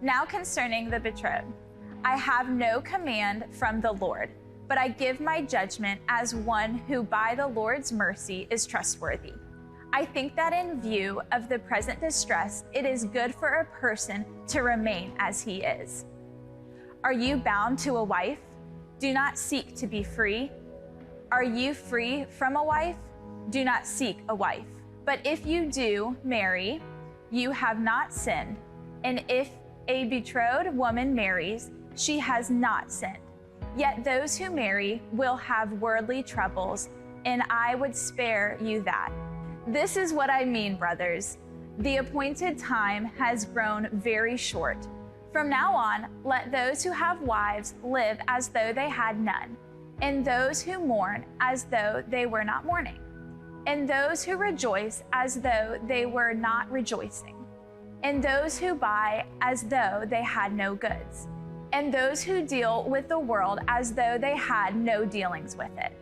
Now concerning the betrothed, I have no command from the Lord, but I give my judgment as one who by the Lord's mercy is trustworthy. I think that in view of the present distress, it is good for a person to remain as he is. Are you bound to a wife? Do not seek to be free. Are you free from a wife? Do not seek a wife. But if you do marry, you have not sinned. And if a betrothed woman marries, she has not sinned. Yet those who marry will have worldly troubles, and I would spare you that. This is what I mean, brothers. The appointed time has grown very short. From now on, let those who have wives live as though they had none, and those who mourn as though they were not mourning, and those who rejoice as though they were not rejoicing, and those who buy as though they had no goods, and those who deal with the world as though they had no dealings with it.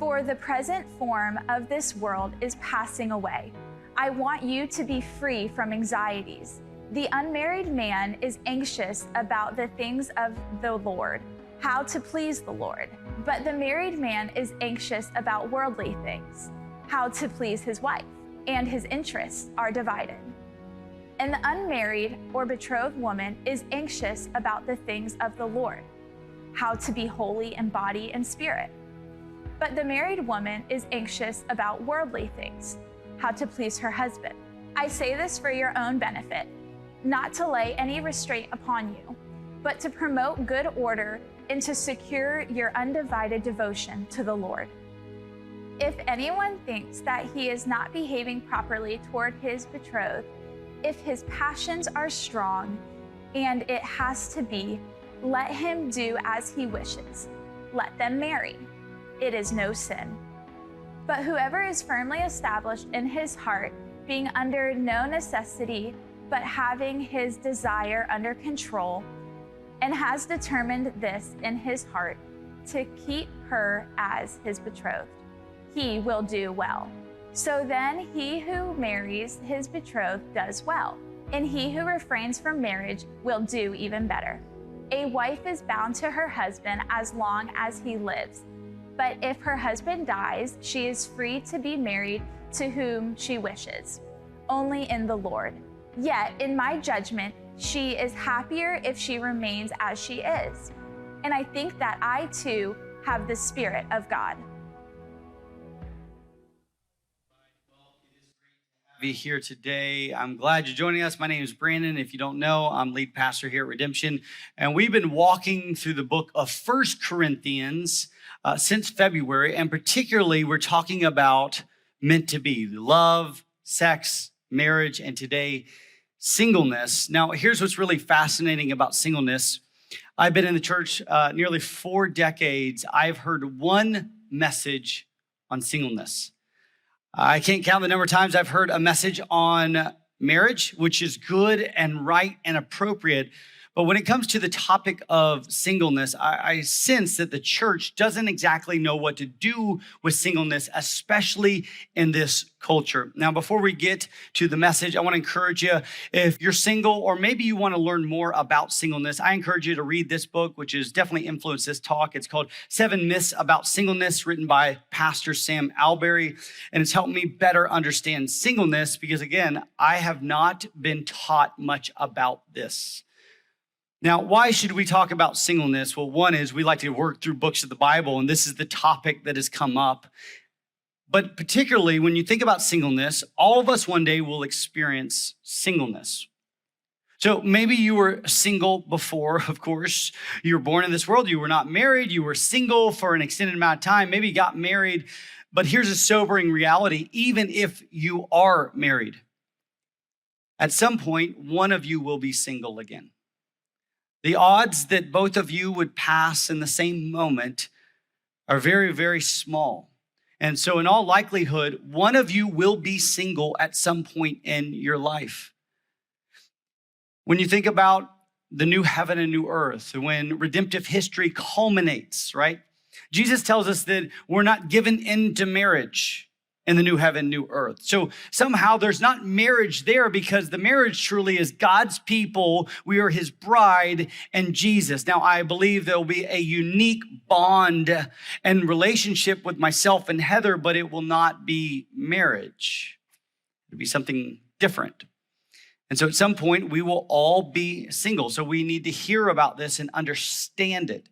For the present form of this world is passing away. I want you to be free from anxieties. The unmarried man is anxious about the things of the Lord, how to please the Lord. But the married man is anxious about worldly things, how to please his wife, and his interests are divided. And the unmarried or betrothed woman is anxious about the things of the Lord, how to be holy in body and spirit. But the married woman is anxious about worldly things, how to please her husband. I say this for your own benefit, not to lay any restraint upon you, but to promote good order and to secure your undivided devotion to the Lord. If anyone thinks that he is not behaving properly toward his betrothed, if his passions are strong, and it has to be, let him do as he wishes. Let them marry. It is no sin. But whoever is firmly established in his heart, being under no necessity, but having his desire under control, and has determined this in his heart, to keep her as his betrothed, he will do well. So then he who marries his betrothed does well, and he who refrains from marriage will do even better. A wife is bound to her husband as long as he lives. But if her husband dies, she is free to be married to whom she wishes, only in the Lord. Yet, in my judgment, she is happier if she remains as she is. And I think that I too have the Spirit of God. Be here today. I'm glad you're joining us. My name is Brannen. If you don't know, I'm lead pastor here at Redemption. And we've been walking through the book of 1 Corinthians since February. And particularly, we're talking about meant to be, love, sex, marriage, and today, singleness. Now, here's what's really fascinating about singleness. I've been in the church nearly 4 decades. I've heard one message on singleness. I can't count the number of times I've heard a message on marriage, which is good and right and appropriate. But when it comes to the topic of singleness, I sense that the church doesn't exactly know what to do with singleness, especially in this culture. Now, before we get to the message, I want to encourage you, if you're single or maybe you want to learn more about singleness, I encourage you to read this book, which has definitely influenced this talk. It's called 7 Myths About Singleness, written by Pastor Sam Alberry. And it's helped me better understand singleness because, again, I have not been taught much about this. Now, why should we talk about singleness? Well, one is we like to work through books of the Bible, and this is the topic that has come up. But particularly when you think about singleness, all of us one day will experience singleness. So maybe you were single before, of course. You were born in this world. You were not married. You were single for an extended amount of time. Maybe you got married. But here's a sobering reality. Even if you are married, at some point, one of you will be single again. The odds that both of you would pass in the same moment are very, very small. And so in all likelihood, one of you will be single at some point in your life. When you think about the new heaven and new earth, when redemptive history culminates, right? Jesus tells us that we're not given into marriage. in the new heaven, new earth. So somehow there's not marriage there because the marriage truly is God's people. We are his bride and Jesus. Now, I believe there'll be a unique bond and relationship with myself and Heather, but it will not be marriage. It'll be something different. And so at some point, we will all be single. So we need to hear about this and understand it.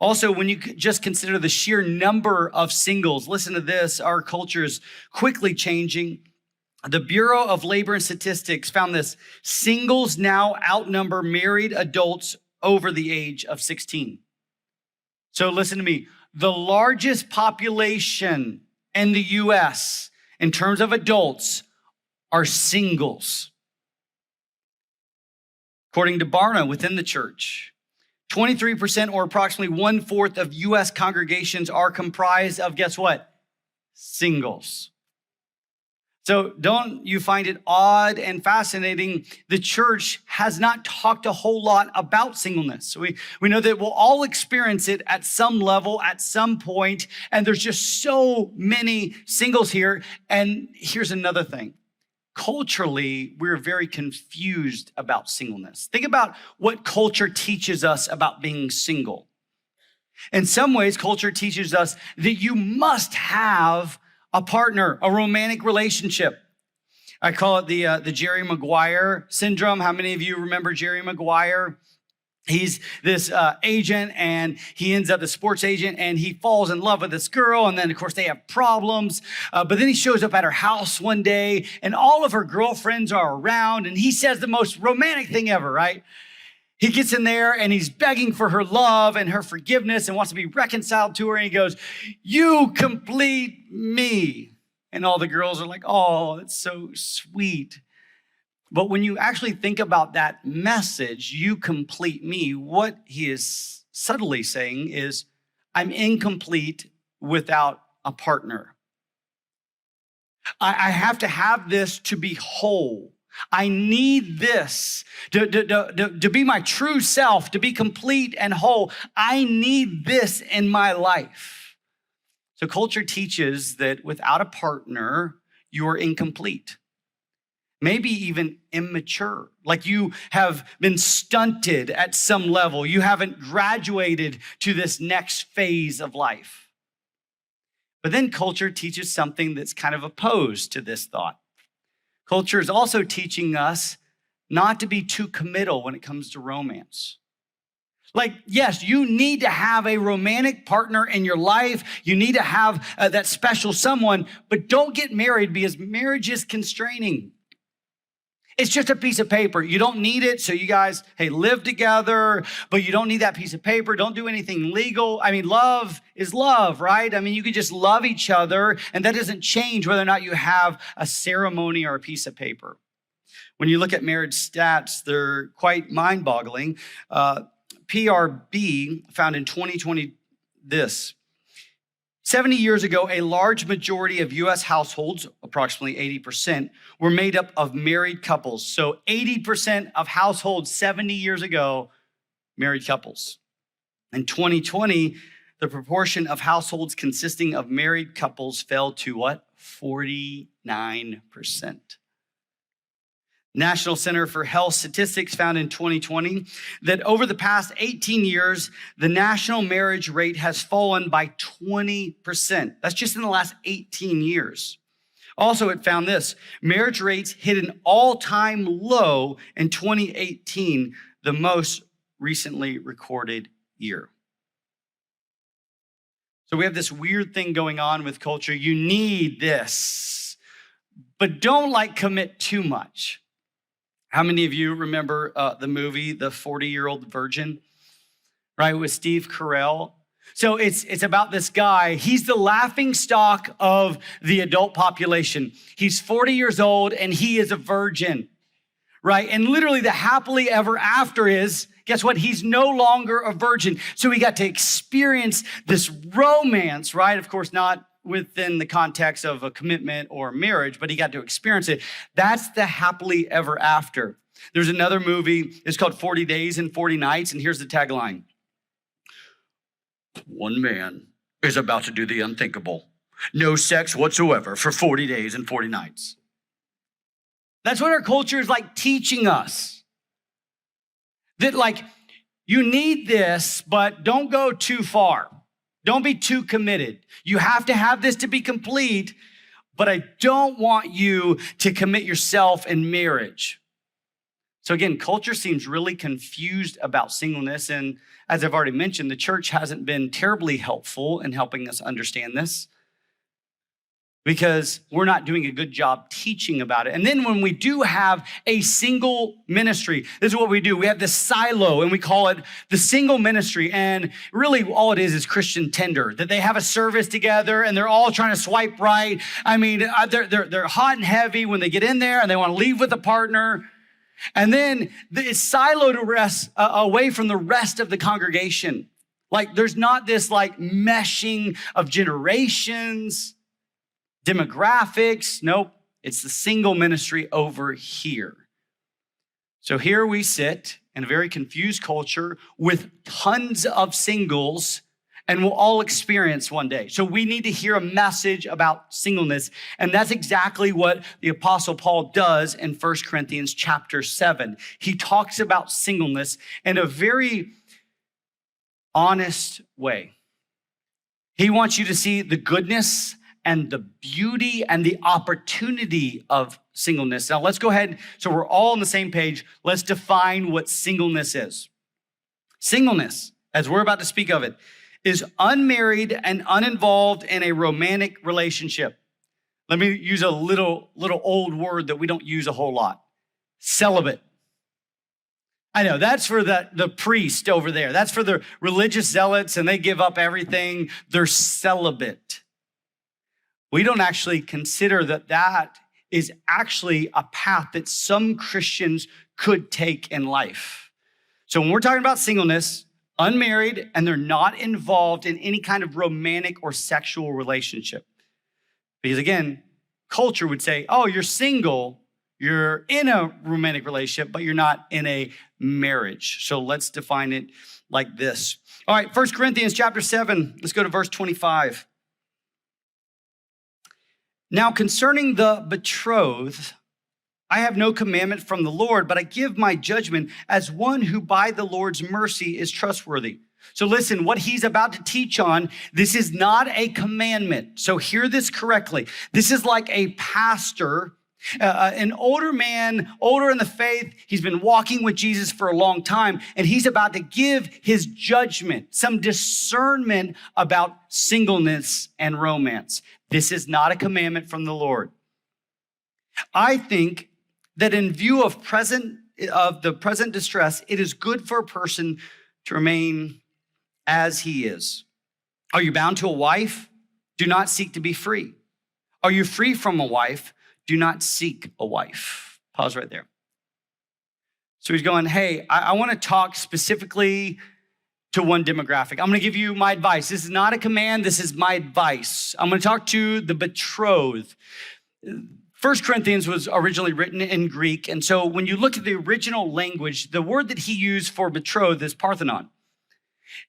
Also, when you just consider the sheer number of singles, listen to this, our culture is quickly changing. The Bureau of Labor and Statistics found this: singles now outnumber married adults over the age of 16. So listen to me, the largest population in the US in terms of adults are singles. According to Brannen, within the church, 23% or approximately 1/4 of US congregations are comprised of, guess what? Singles. So don't you find it odd and fascinating? The church has not talked a whole lot about singleness. We know that we'll all experience it at some level, at some point, and there's just so many singles here. And here's another thing. Culturally, we're very confused about singleness. Think about what culture teaches us about being single. In some ways, culture teaches us that you must have a partner, a romantic relationship. I call it the Jerry Maguire syndrome. How many of you remember Jerry Maguire? He's this agent, and he ends up the sports agent, and he falls in love with this girl. And then, of course, they have problems. But then he shows up at her house one day, and all of her girlfriends are around, and he says the most romantic thing ever, right? He gets in there, and he's begging for her love and her forgiveness and wants to be reconciled to her. And he goes, "You complete me." And all the girls are like, "Oh, that's so sweet." But when you actually think about that message, "you complete me," what he is subtly saying is, I'm incomplete without a partner. I have to have this to be whole. I need this to be my true self, to be complete and whole. I need this in my life. So culture teaches that without a partner, you're incomplete. Maybe even immature, like you have been stunted at some level. You haven't graduated to this next phase of life. But then culture teaches something that's kind of opposed to this thought. Culture is also teaching us not to be too committal when it comes to romance. Like, yes, you need to have a romantic partner in your life. You need to have that special someone, but don't get married because marriage is constraining. It's just a piece of paper. You don't need it. So you guys, hey, live together, but you don't need that piece of paper. Don't do anything legal. I mean, love is love, right? I mean, you could just love each other, and that doesn't change whether or not you have a ceremony or a piece of paper. When you look at marriage stats, they're quite mind-boggling. PRB found in 2020 this. 70 years ago, a large majority of U.S. households, approximately 80%, were made up of married couples. So 80% of households 70 years ago, married couples. In 2020, the proportion of households consisting of married couples fell to what? 49%. National Center for Health Statistics found in 2020 that over the past 18 years, the national marriage rate has fallen by 20%. That's just in the last 18 years. Also, it found this: marriage rates hit an all-time low in 2018, the most recently recorded year. So we have this weird thing going on with culture. You need this, but don't commit too much. How many of you remember the movie, The 40-Year-Old Virgin, right, with Steve Carell? So it's about this guy. He's the laughing stock of the adult population. He's 40 years old, and he is a virgin, right? And literally the happily ever after is, guess what? He's no longer a virgin. So he got to experience this romance, right? Of course, not within the context of a commitment or marriage, but he got to experience it. That's the happily ever after. There's another movie, it's called 40 Days and 40 Nights, and here's the tagline. One man is about to do the unthinkable. No sex whatsoever for 40 days and 40 nights. That's what our culture is like teaching us. That like, you need this, but don't go too far. Don't be too committed. You have to have this to be complete, but I don't want you to commit yourself in marriage. So again, culture seems really confused about singleness. And as I've already mentioned, the church hasn't been terribly helpful in helping us understand this, because we're not doing a good job teaching about it. And then when we do have a single ministry, this is what we do. We have this silo and we call it the single ministry. And really all it is Christian Tinder, that they have a service together and they're all trying to swipe right. I mean, they're hot and heavy when they get in there and they want to leave with a partner. And then it's siloed away from the rest of the congregation. Like there's not this like meshing of generations, demographics. Nope, it's the single ministry over here. So here we sit in a very confused culture with tons of singles, and we'll all experience one day. So we need to hear a message about singleness, and that's exactly what the Apostle Paul does in 1 Corinthians chapter 7. He talks about singleness in a very honest way. He wants you to see the goodness and the beauty and the opportunity of singleness. Now let's go ahead, so we're all on the same page. Let's define what singleness is. Singleness, as we're about to speak of it, is unmarried and uninvolved in a romantic relationship. Let me use a little old word that we don't use a whole lot. Celibate. I know, that's for the priest over there. That's for the religious zealots, and they give up everything. They're celibate. We don't actually consider that is actually a path that some Christians could take in life. So when we're talking about singleness, unmarried, and they're not involved in any kind of romantic or sexual relationship. Because again, culture would say, oh, you're single, you're in a romantic relationship, but you're not in a marriage. So let's define it like this. All right, 1 Corinthians chapter 7, let's go to verse 25. Now, concerning the betrothed, I have no commandment from the Lord, but I give my judgment as one who by the Lord's mercy is trustworthy. So listen, what he's about to teach on, this is not a commandment. So hear this correctly. This is like a pastor, an older man, older in the faith. He's been walking with Jesus for a long time, and he's about to give his judgment, some discernment about singleness and romance. This is not a commandment from the Lord. I think that in view of the present distress, it is good for a person to remain as he is. Are you bound to a wife? Do not seek to be free. Are you free from a wife? Do not seek a wife. Pause right there. So he's going, hey, I want to talk specifically to one demographic. I'm going to give you my advice. This is not a command. This is my advice. I'm going to talk to the betrothed. 1 Corinthians was originally written in Greek. And so when you look at the original language, the word that he used for betrothed is parthenon.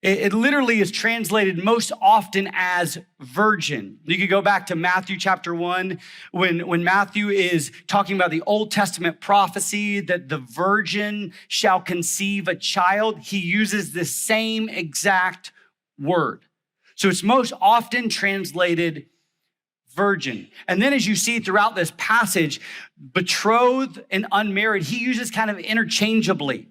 It literally is translated most often as virgin. You could go back to Matthew chapter 1 when Matthew is talking about the Old Testament prophecy that the virgin shall conceive a child. He uses the same exact word. So it's most often translated virgin. And then as you see throughout this passage, betrothed and unmarried, he uses kind of interchangeably.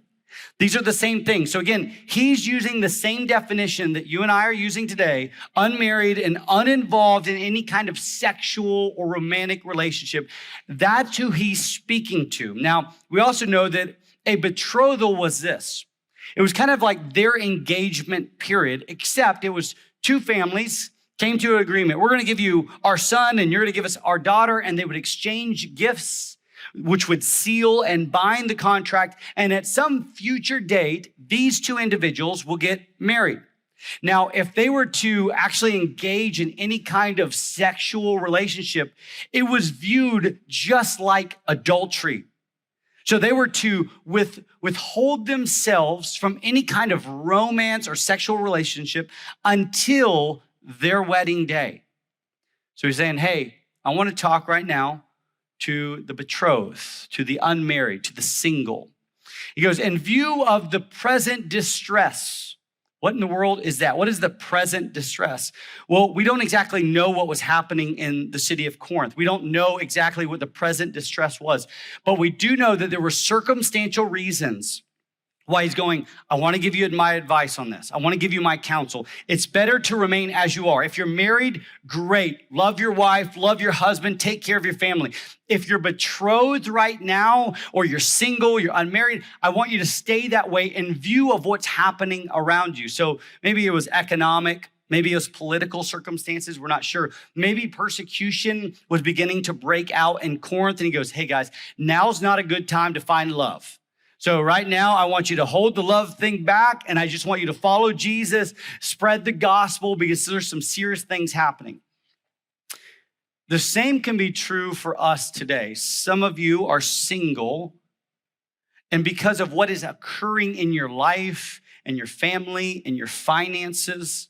These are the same thing. So again, he's using the same definition that you and I are using today, unmarried and uninvolved in any kind of sexual or romantic relationship. That's who he's speaking to. Now, we also know that a betrothal was this. It was kind of like their engagement period, except it was two families came to an agreement. We're going to give you our son and you're going to give us our daughter, and they would exchange gifts which would seal and bind the contract. And at some future date, these two individuals will get married. Now, if they were to actually engage in any kind of sexual relationship, it was viewed just like adultery. So they were to withhold themselves from any kind of romance or sexual relationship until their wedding day. So he's saying, hey, I want to talk right now to the betrothed, to the unmarried, to the single. He goes, in view of the present distress. What in the world is that? What is the present distress? Well, we don't exactly know what was happening in the city of Corinth. We don't know exactly what the present distress was, but we do know that there were circumstantial reasons why he's going, I want to give you my advice on this. I want to give you my counsel. It's better to remain as you are. If you're married, great. Love your wife, love your husband, take care of your family. If you're betrothed right now, or you're single, you're unmarried, I want you to stay that way in view of what's happening around you. So maybe it was economic, maybe it was political circumstances, we're not sure. Maybe persecution was beginning to break out in Corinth, and he goes, hey guys, now's not a good time to find love. So right now, I want you to hold the love thing back, and I just want you to follow Jesus, spread the gospel, because there's some serious things happening. The same can be true for us today. Some of you are single, and because of what is occurring in your life and your family and your finances,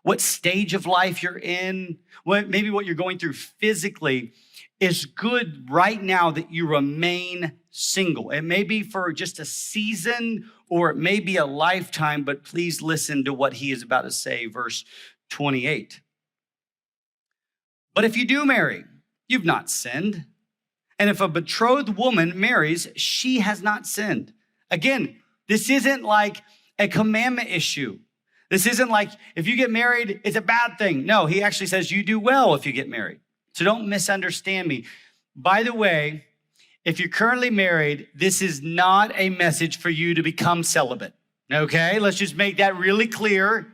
what stage of life you're in, maybe what you're going through physically, is good right now that you remain single. It may be for just a season, or it may be a lifetime, but please listen to what he is about to say, verse 28. But if you do marry, you've not sinned. And if a betrothed woman marries, she has not sinned. Again, this isn't like a commandment issue. This isn't like if you get married, it's a bad thing. No, he actually says you do well if you get married. So don't misunderstand me. By the way, if you're currently married, this is not a message for you to become celibate. Okay, let's just make that really clear.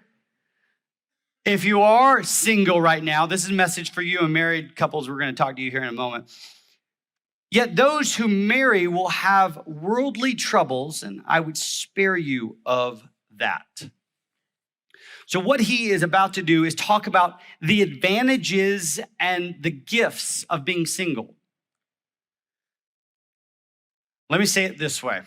If you are single right now, this is a message for you, and married couples, we're going to talk to you here in a moment. Yet those who marry will have worldly troubles, and I would spare you of that. So what he is about to do is talk about the advantages and the gifts of being single. Let me say it this way.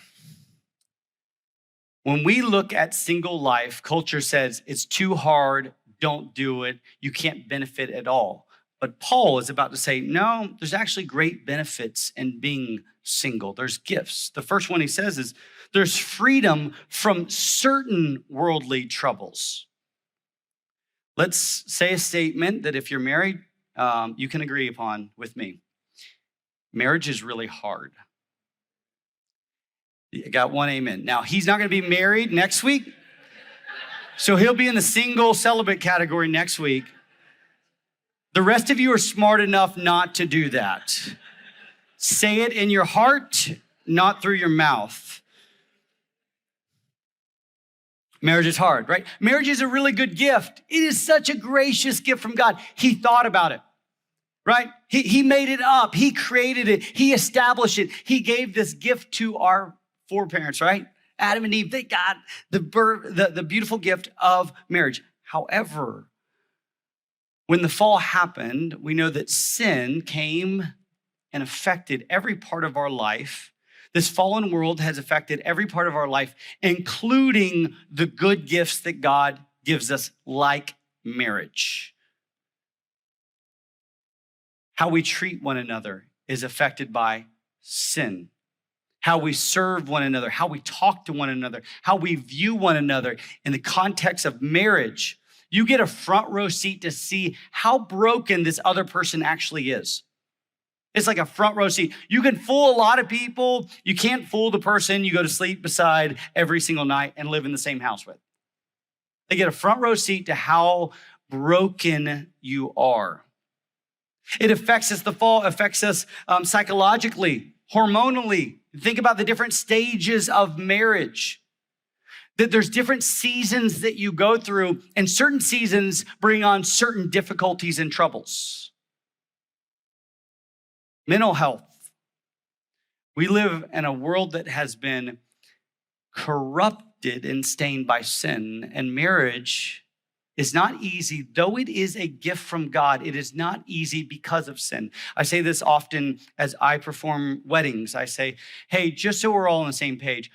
When we look at single life, culture says it's too hard, don't do it, you can't benefit at all. But Paul is about to say, no, there's actually great benefits in being single. There's gifts. The first one he says is there's freedom from certain worldly troubles. Let's say a statement that if you're married, you can agree upon with me. Marriage is really hard. You got one amen. Now, he's not going to be married next week, so he'll be in the single celibate category next week. The rest of you are smart enough not to do that. Say it in your heart, not through your mouth. Marriage is hard, right? Marriage is a really good gift. It is such a gracious gift from God. He thought about it, right? He made it up. He created it. He established it. He gave this gift to our foreparents, right? Adam and Eve, they got the beautiful gift of marriage. However, when the fall happened, we know that sin came and affected every part of our life. This fallen world has affected every part of our life, including the good gifts that God gives us, like marriage. How we treat one another is affected by sin. How we serve one another, how we talk to one another, how we view one another in the context of marriage. You get a front row seat to see how broken this other person actually is. It's like a front row seat. You can fool a lot of people. You can't fool the person you go to sleep beside every single night and live in the same house with. They get a front row seat to how broken you are. It affects us, the fall affects us psychologically, hormonally. Think about the different stages of marriage. That there's different seasons that you go through, and certain seasons bring on certain difficulties and troubles. Mental health. We live in a world that has been corrupted and stained by sin, and marriage is not easy. Though it is a gift from God, it is not easy because of sin. I say this often as I perform weddings. I say, hey, just so we're all on the same page,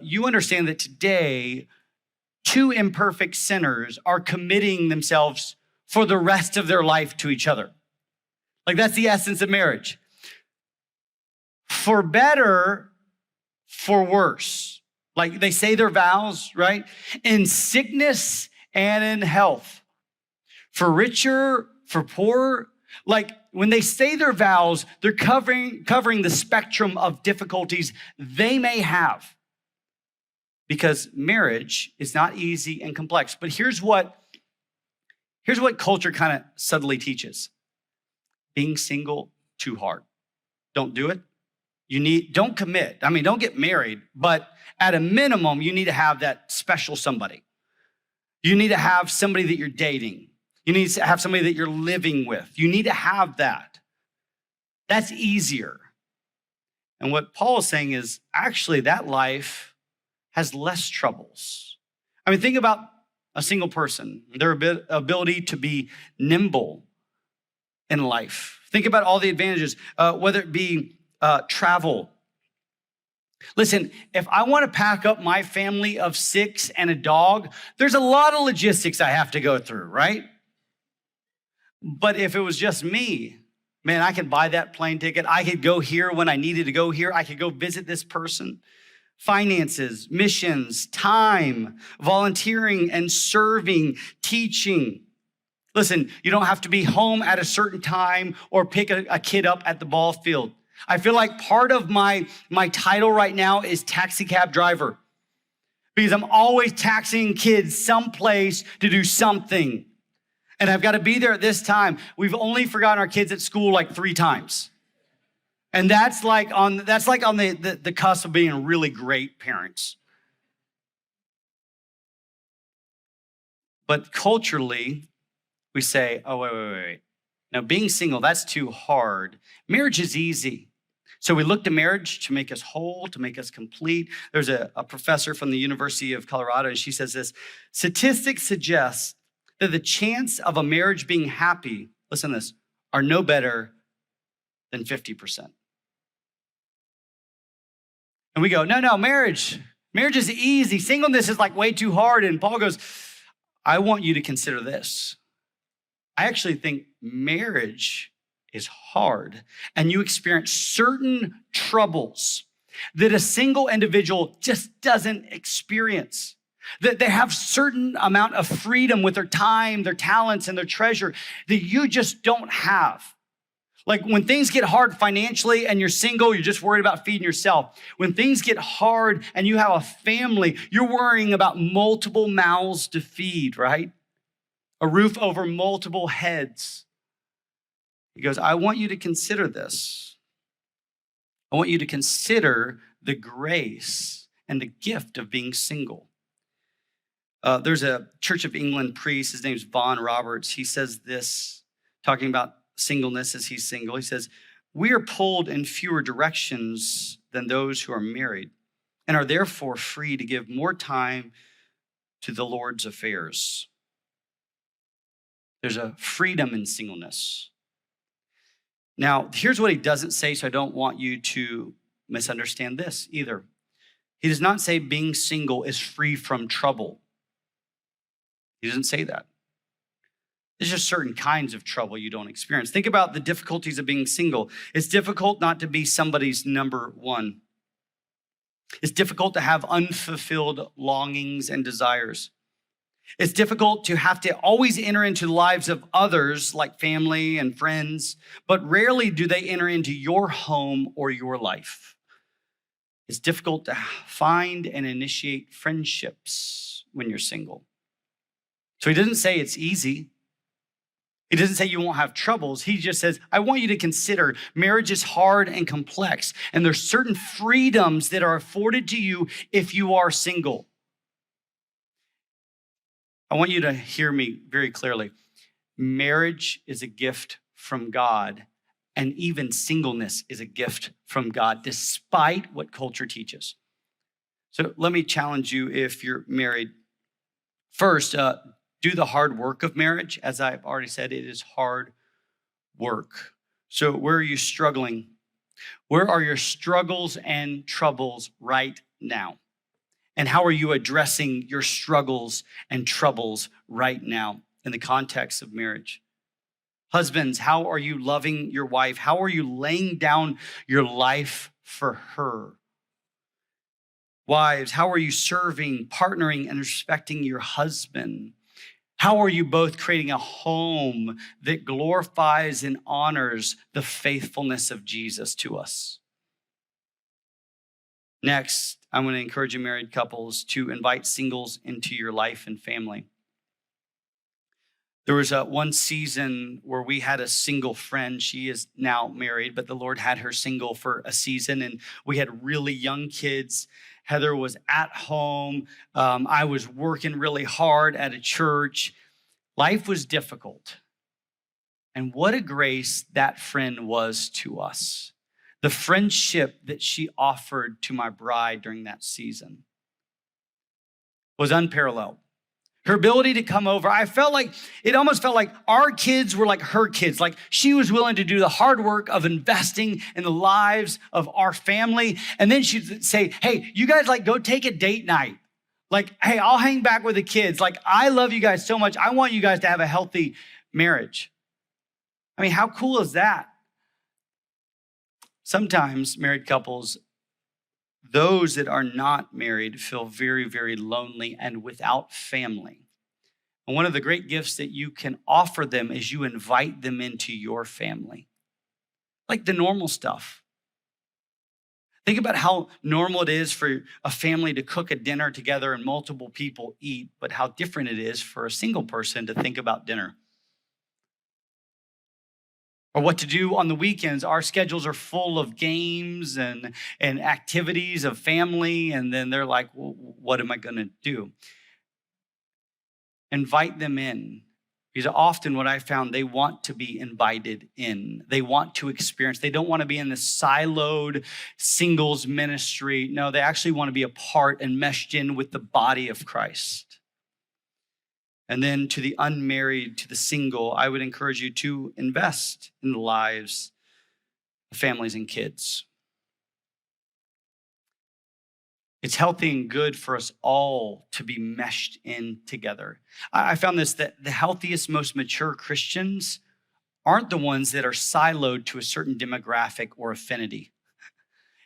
you understand that today, two imperfect sinners are committing themselves for the rest of their life to each other. Like that's the essence of marriage. For better, for worse. Like they say their vows, right? In sickness and in health. For richer, for poorer. Like when they say their vows, they're covering the spectrum of difficulties they may have. Because marriage is not easy and complex. But here's what culture kind of subtly teaches. Being single, too hard. Don't do it. Don't commit. I mean, don't get married, but at a minimum, you need to have that special somebody. You need to have somebody that you're dating. You need to have somebody that you're living with. You need to have that. That's easier. And what Paul is saying is actually that life has less troubles. I mean, think about a single person, their ability to be nimble in life. Think about all the advantages, whether it be travel. Listen, if I want to pack up my family of 6 and a dog, there's a lot of logistics I have to go through, right? But if it was just me, man, I could buy that plane ticket. I could go here when I needed to go here. I could go visit this person. Finances, missions, time, volunteering and serving, teaching. Listen, you don't have to be home at a certain time or pick a kid up at the ball field. I feel like part of my title right now is taxi cab driver because I'm always taxiing kids someplace to do something. And I've got to be there at this time. We've only forgotten our kids at school like 3 times. And that's like on the cusp of being really great parents. But culturally, we say, oh, wait. Now, being single, that's too hard. Marriage is easy. So we look to marriage to make us whole, to make us complete. There's a professor from the University of Colorado, and she says this, statistics suggest that the chance of a marriage being happy, listen to this, are no better than 50%. And we go, no, marriage is easy. Singleness is like way too hard. And Paul goes, I want you to consider this. I actually think marriage is hard, and you experience certain troubles that a single individual just doesn't experience. That they have certain amount of freedom with their time, their talents, and their treasure that you just don't have. Like when things get hard financially and you're single, you're just worried about feeding yourself. When things get hard and you have a family, you're worrying about multiple mouths to feed, right? A roof over multiple heads. He goes, I want you to consider this. I want you to consider the grace and the gift of being single. There's a Church of England priest, his name's Vaughan Roberts. He says this, talking about singleness as he's single. He says, we are pulled in fewer directions than those who are married and are therefore free to give more time to the Lord's affairs. There's a freedom in singleness. Now, here's what he doesn't say, so I don't want you to misunderstand this either. He does not say being single is free from trouble. He doesn't say that. There's just certain kinds of trouble you don't experience. Think about the difficulties of being single. It's difficult not to be somebody's number one. It's difficult to have unfulfilled longings and desires. It's difficult to have to always enter into the lives of others like family and friends, but rarely do they enter into your home or your life. It's difficult to find and initiate friendships when you're single. So he doesn't say it's easy. He doesn't say you won't have troubles. He just says, I want you to consider marriage is hard and complex, and there's certain freedoms that are afforded to you if you are single. I want you to hear me very clearly. Marriage is a gift from God, and even singleness is a gift from God, despite what culture teaches. So let me challenge you if you're married. First, do the hard work of marriage. As I've already said, it is hard work. So where are you struggling? Where are your struggles and troubles right now? And how are you addressing your struggles and troubles right now in the context of marriage? Husbands, how are you loving your wife? How are you laying down your life for her? Wives, how are you serving, partnering, and respecting your husband? How are you both creating a home that glorifies and honors the faithfulness of Jesus to us? Next, I'm going to encourage you married couples to invite singles into your life and family. There was one season where we had a single friend. She is now married, but the Lord had her single for a season, and we had really young kids. Heather was at home. I was working really hard at a church. Life was difficult. And what a grace that friend was to us. The friendship that she offered to my bride during that season was unparalleled. Her ability to come over, it almost felt like our kids were like her kids. Like she was willing to do the hard work of investing in the lives of our family. And then she'd say, hey, you guys go take a date night. Hey, I'll hang back with the kids. I love you guys so much. I want you guys to have a healthy marriage. I mean, how cool is that? Sometimes married couples, those that are not married, feel very, very lonely and without family. And one of the great gifts that you can offer them is you invite them into your family. Like the normal stuff. Think about how normal it is for a family to cook a dinner together and multiple people eat, but how different it is for a single person to think about dinner. Or what to do on the weekends. Our schedules are full of games and activities of family, and then they're like, well, what am I going to do? Invite them in. Because often what I found, they want to be invited in. They want to experience. They don't want to be in the siloed singles ministry. No, they actually want to be a part and meshed in with the body of Christ. And then to the unmarried, to the single, I would encourage you to invest in the lives of families and kids. It's healthy and good for us all to be meshed in together. I found this, that the healthiest, most mature Christians aren't the ones that are siloed to a certain demographic or affinity.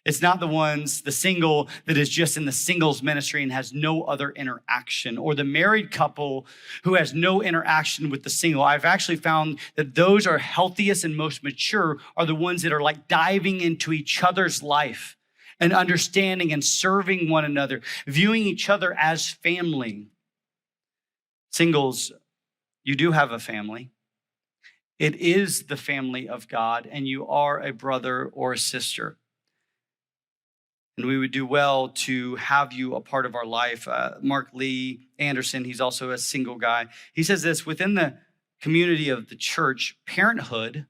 It's not the single that is just in the singles ministry and has no other interaction, or the married couple who has no interaction with the single. I've actually found that those are healthiest and most mature are the ones that are diving into each other's life and understanding and serving one another, viewing each other as family. Singles, you do have a family. It is the family of God, and you are a brother or a sister. And we would do well to have you a part of our life. Mark Lee Anderson, he's also a single guy. He says this, within the community of the church, parenthood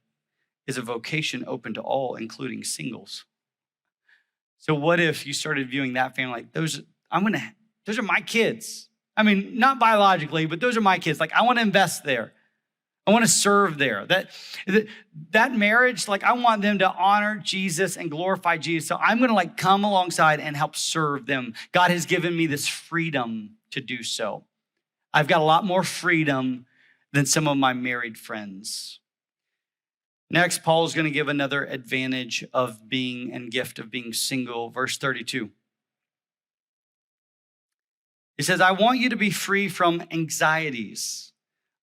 is a vocation open to all, including singles. So what if you started viewing that family like, those are my kids. I mean, not biologically, but those are my kids. I want to invest there. I want to serve there. That marriage, I want them to honor Jesus and glorify Jesus. So I'm going to come alongside and help serve them. God has given me this freedom to do so. I've got a lot more freedom than some of my married friends. Next, Paul is going to give another advantage of being and gift of being single. Verse 32. He says, I want you to be free from anxieties.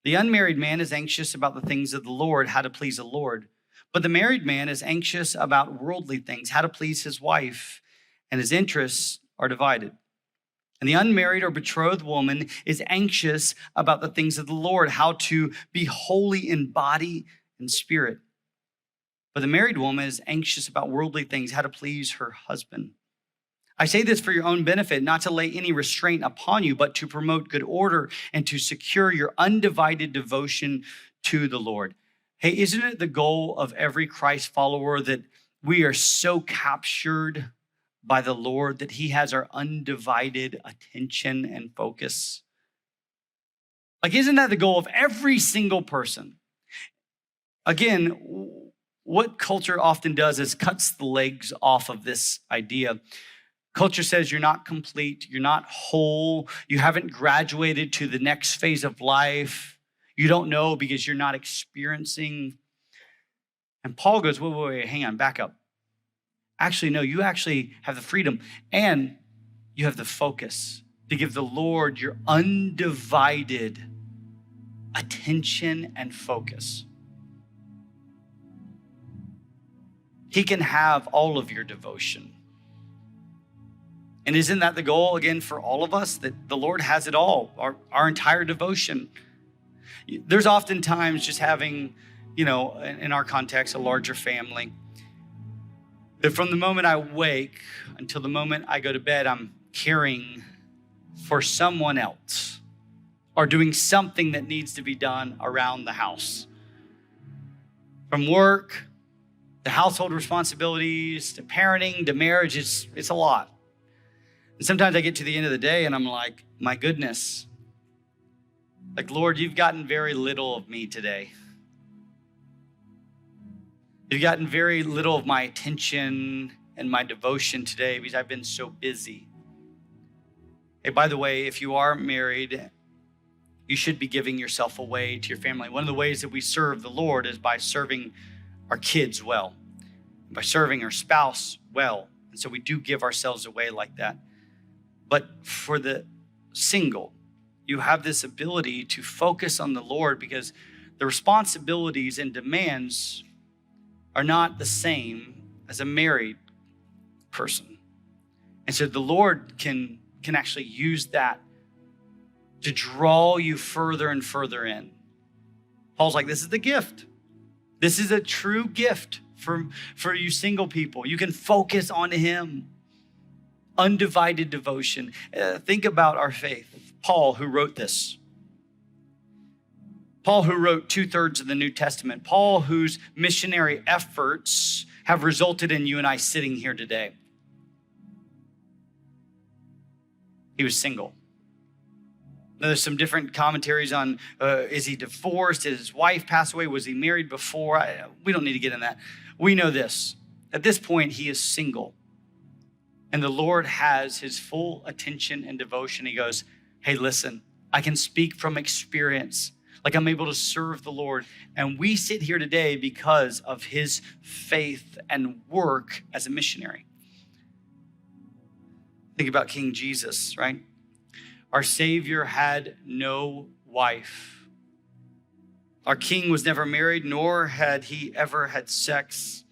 The unmarried man is anxious about the things of the Lord, how to please the Lord. But the married man is anxious about worldly things, how to please his wife, and his interests are divided. And the unmarried or betrothed woman is anxious about the things of the Lord, how to be holy in body and spirit. But the married woman is anxious about worldly things, how to please her husband. I say this for your own benefit, not to lay any restraint upon you, but to promote good order and to secure your undivided devotion to the Lord. Hey, isn't it the goal of every Christ follower that we are so captured by the Lord that he has our undivided attention and focus? Isn't that the goal of every single person? Again, what culture often does is cuts the legs off of this idea. Culture says you're not complete, you're not whole, you haven't graduated to the next phase of life, You don't know because you're not experiencing. And Paul goes, wait, hang on, back up. Actually, no, you actually have the freedom and you have the focus to give the Lord your undivided attention and focus. He can have all of your devotion. And isn't that the goal, again, for all of us, that the Lord has it all, our entire devotion? There's oftentimes just having, in our context, a larger family, that from the moment I wake until the moment I go to bed, I'm caring for someone else or doing something that needs to be done around the house. From work, to household responsibilities, to parenting, to marriage, it's a lot. And sometimes I get to the end of the day and I'm like, my goodness, like, Lord, you've gotten very little of me today. You've gotten very little of my attention and my devotion today because I've been so busy. Hey, by the way, if you are married, you should be giving yourself away to your family. One of the ways that we serve the Lord is by serving our kids well, by serving our spouse well. And so we do give ourselves away like that. But for the single, you have this ability to focus on the Lord because the responsibilities and demands are not the same as a married person. And so the Lord can actually use that to draw you further and further in. Paul's like, this is the gift. This is a true gift for you single people. You can focus on him. Undivided devotion. Think about our faith. Paul, who wrote this. Paul, who wrote 2/3 of the New Testament. Paul, whose missionary efforts have resulted in you and I sitting here today. He was single. Now, there's some different commentaries on, is he divorced? Did his wife pass away? Was he married before? We don't need to get in that. We know this. At this point, he is single. And the Lord has his full attention and devotion. He goes, hey, listen, I can speak from experience. Like, I'm able to serve the Lord. And we sit here today because of his faith and work as a missionary. Think about King Jesus, right? Our Savior had no wife. Our King was never married, nor had he ever had sex.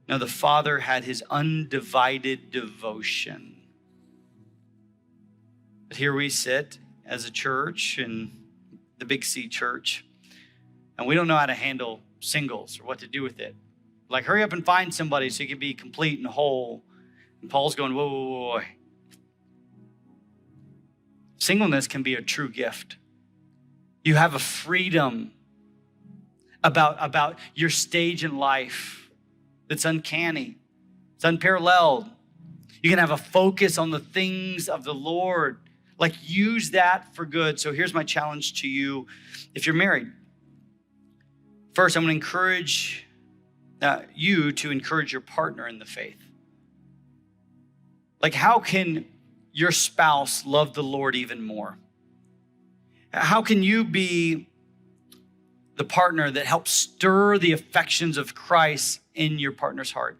No, the Father had his undivided devotion. But here we sit as a church in the Big C church, and we don't know how to handle singles or what to do with it. Like, hurry up and find somebody so you can be complete and whole. And Paul's going, whoa. Singleness can be a true gift. You have a freedom about your stage in life that's uncanny. It's unparalleled. You can have a focus on the things of the Lord. Like, use that for good. So here's my challenge to you. If you're married, first, I'm going to encourage you to encourage your partner in the faith. Like, how can your spouse love the Lord even more? How can you be the partner that helps stir the affections of Christ in your partner's heart?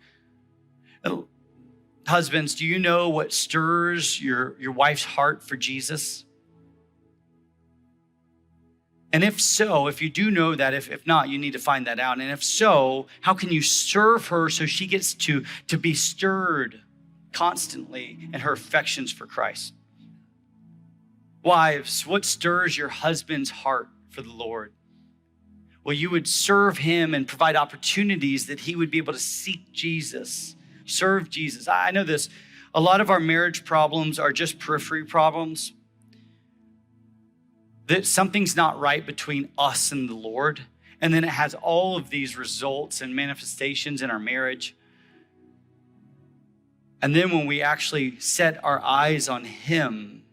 Husbands, do you know what stirs your wife's heart for Jesus? And if so, if you do know that, if not, you need to find that out. And if so, how can you serve her so she gets to be stirred constantly in her affections for Christ? Wives, what stirs your husband's heart for the Lord? Well, you would serve him and provide opportunities that he would be able to seek Jesus, serve Jesus. I know this. A lot of our marriage problems are just periphery problems. That something's not right between us and the Lord. And then it has all of these results and manifestations in our marriage. And then when we actually set our eyes on him,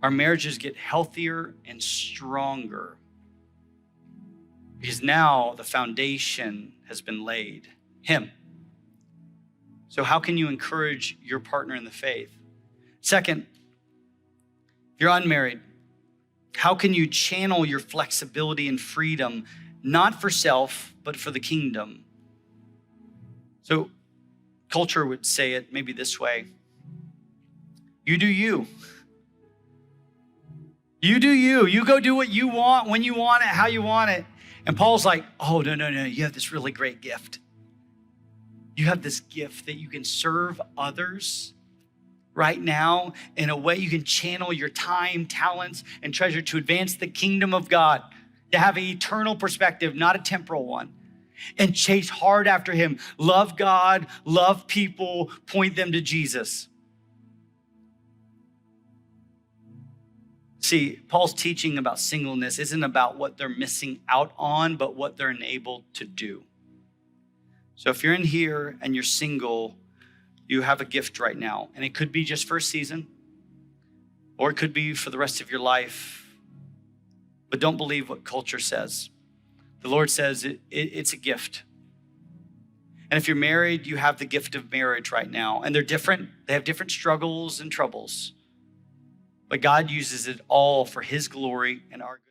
our marriages get healthier and stronger. Because now the foundation has been laid, him. So how can you encourage your partner in the faith? Second, if you're unmarried, How can you channel your flexibility and freedom, not for self, but for the kingdom? So culture would say it maybe this way. You do you. You do you. You go do what you want, when you want it, how you want it. And Paul's like, oh, no. You have this really great gift. You have this gift that you can serve others right now in a way you can channel your time, talents, and treasure to advance the kingdom of God, to have an eternal perspective, not a temporal one, and chase hard after him. Love God, love people, point them to Jesus. See, Paul's teaching about singleness isn't about what they're missing out on, but what they're enabled to do. So if you're in here and you're single, you have a gift right now. And it could be just for a season, or it could be for the rest of your life. But don't believe what culture says. The Lord says it's a gift. And if you're married, you have the gift of marriage right now. And they're different. They have different struggles and troubles. But God uses it all for his glory and our good.